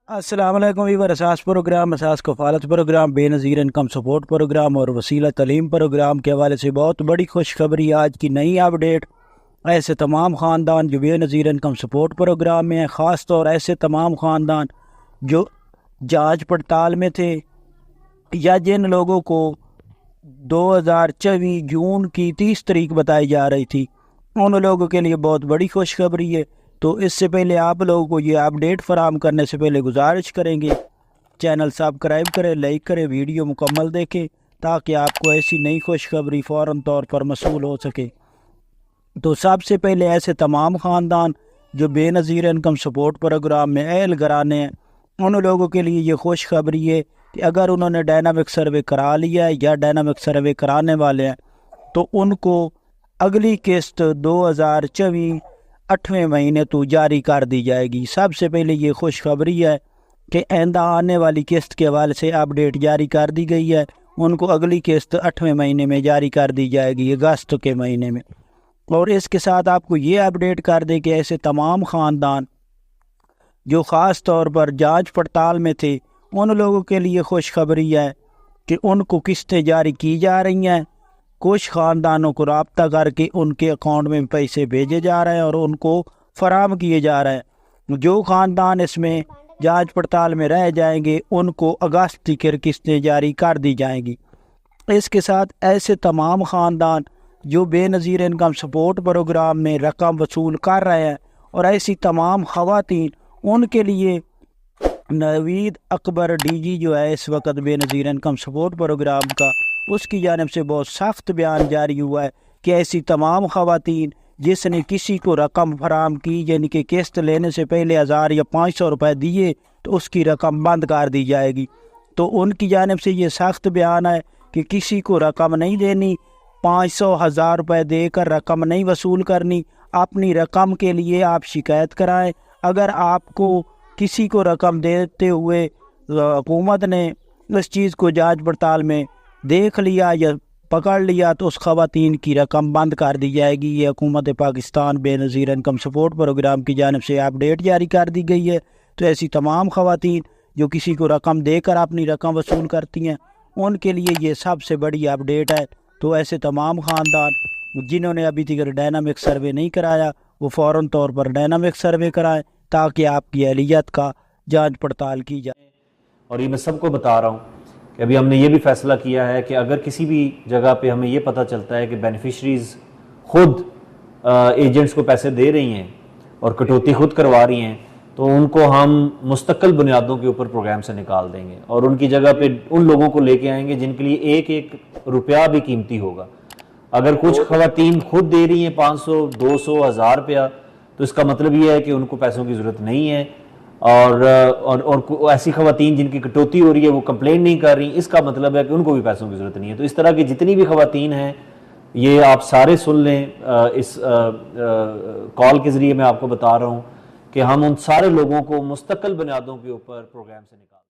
अस्सलाम वालेकुम viewer. Ehsaas program, Ehsaas Kafaalat program, Benazir income support program और वसीला तलीम प्रोग्राम के हवाले से बहुत बड़ी खुशखबरी। आज की नई अपडेट, ऐसे तमाम ख़ानदान जो बेनज़ीर इनकम सपोर्ट प्रोग्राम में हैं, ख़ास तौर ऐसे तमाम ख़ानदान जो जांच पड़ताल में थे या जिन लोगों को 2024 जून की 30 तारीख बताई जा रही थी, उन लोगों के लिए बहुत बड़ी खुशखबरी है। तो इससे पहले आप लोगों को ये अपडेट फराम करने से पहले गुजारिश करेंगे, चैनल सब्सक्राइब करें, लाइक करें, वीडियो मुकम्मल देखें ताकि आपको ऐसी नई खुशखबरी फ़ौरन तौर पर मसूल हो सके। तो सबसे पहले ऐसे तमाम ख़ानदान जो बेनज़ीर इनकम सपोर्ट प्रोग्राम में अहल घराने हैं, उन लोगों के लिए ये खुशखबरी है कि अगर उन्होंने डायनामिक सर्वे करा लिया है या डायनामिक सर्वे कराने वाले हैं तो उनको अगली किस्त 2024 8वें महीने तो जारी कर दी जाएगी। सबसे पहले ये खुशखबरी है कि आइंदा आने वाली किस्त के हवाले से अपडेट जारी कर दी गई है। उनको अगली किस्त 8वें महीने में जारी कर दी जाएगी, अगस्त के महीने में। और इसके साथ आपको ये अपडेट कर दें कि ऐसे तमाम ख़ानदान जो ख़ास तौर पर जांच पड़ताल में थे, उन लोगों के लिए खुशखबरी है कि उनको किस्तें जारी की जा रही हैं। कुछ ख़ानदानों को रब्ता करके उनके अकाउंट में पैसे भेजे जा रहे हैं और उनको फराम किए जा रहे हैं। जो ख़ानदान इसमें जांच पड़ताल में रह जाएंगे उनको अगस्त की किस्तें जारी कर दी जाएंगी। इसके साथ ऐसे तमाम ख़ानदान जो बेनज़ीर इनकम सपोर्ट प्रोग्राम में रकम वसूल कर रहे हैं और ऐसी तमाम ख़वातीन, उनके लिए नवीद अकबर डीजी जो है इस वक्त बेनज़ीर इनकम सपोर्ट प्रोग्राम का, उसकी जानिब से बहुत सख्त बयान जारी हुआ है कि ऐसी तमाम ख़वातीन जिसने किसी को रकम फराम की, यानी कि किस्त लेने से पहले 1000 या 500 रुपये दिए, तो उसकी रकम बंद कर दी जाएगी। तो उनकी जानिब से ये सख्त बयान है कि किसी को रकम नहीं देनी, 500 1000 रुपये देकर रकम नहीं वसूल करनी। अपनी रकम के लिए आप शिकायत कराएं। अगर आपको किसी को रकम देते हुए हुकूमत ने इस चीज़ को जांच पड़ताल में देख लिया या पकड़ लिया तो उस ख़वातीन की रकम बंद कर दी जाएगी। ये हुकूमत Pakistan Benazir income support programme की जानिब से अपडेट जारी कर दी गई है। तो ऐसी तमाम ख़वातीन जो किसी को रकम देकर अपनी रकम वसूल करती हैं, उनके लिए ये सबसे बड़ी अपडेट है। तो ऐसे तमाम ख़ानदान जिन्होंने अभी तक डायनामिक सर्वे नहीं कराया, वो फ़ौरन तौर पर डायनामिक सर्वे कराएँ ताकि आपकी अहलियत का जांच पड़ताल की जाए। और ये मैं सबको बता रहा हूँ कि अभी हमने ये भी फ़ैसला किया है कि अगर किसी भी जगह पे हमें ये पता चलता है कि बेनिफिशरीज़ खुद एजेंट्स को पैसे दे रही हैं और कटौती खुद करवा रही हैं, तो उनको हम मुस्तकिल बुनियादों के ऊपर प्रोग्राम से निकाल देंगे और उनकी जगह पे उन लोगों को लेके आएंगे जिनके लिए एक एक रुपया भी कीमती होगा। अगर कुछ ख़वातीन खुद दे रही हैं 500, 200, 1000 रुपया, तो इसका मतलब ये है कि उनको पैसों की ज़रूरत नहीं है। और ऐसी ख़वातीन जिनकी कटौती हो रही है वो कंप्लेन नहीं कर रही, इसका मतलब है कि उनको भी पैसों की ज़रूरत नहीं है। तो इस तरह की जितनी भी ख़वातीन हैं, ये आप सारे सुन लें। इस कॉल के ज़रिए मैं आपको बता रहा हूँ कि हम उन सारे लोगों को मुस्तकिल बुनियादों के ऊपर प्रोग्राम से निकाल